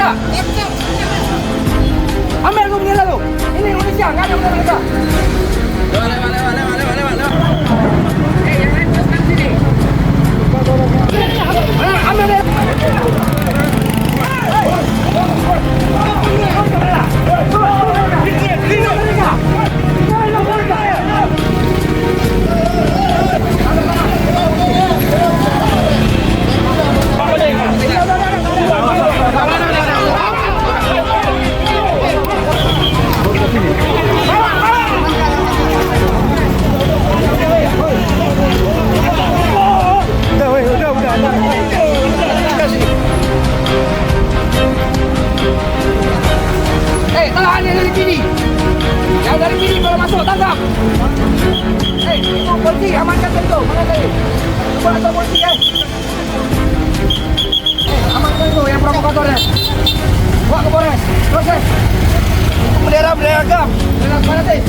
tak? Ambil tu bendera tu. Ini Indonesia, kan ada bendera kita. Lewat. Jangan terus sini. Ambil dia. Tahan dia dari kiri. Yang dari kiri kalau masuk, tangkap. Itu polisi, amankan tu. Mana tadi? Cuba atau polisi, amankan tu yang provokator dia. Bawa ke Polres. Proses. Bendera agam. Bendera mana tadi?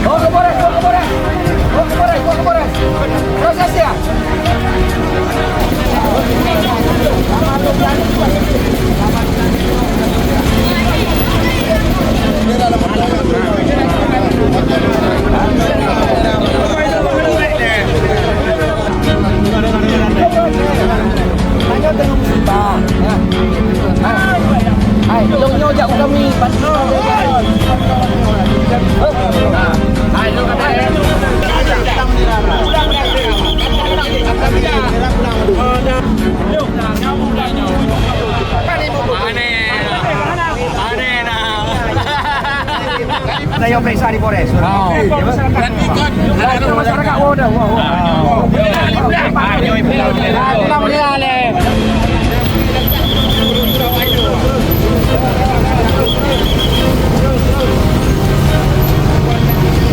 Bawa ke Polres. Proses dia. Saya periksa di Polres. Masyarakat.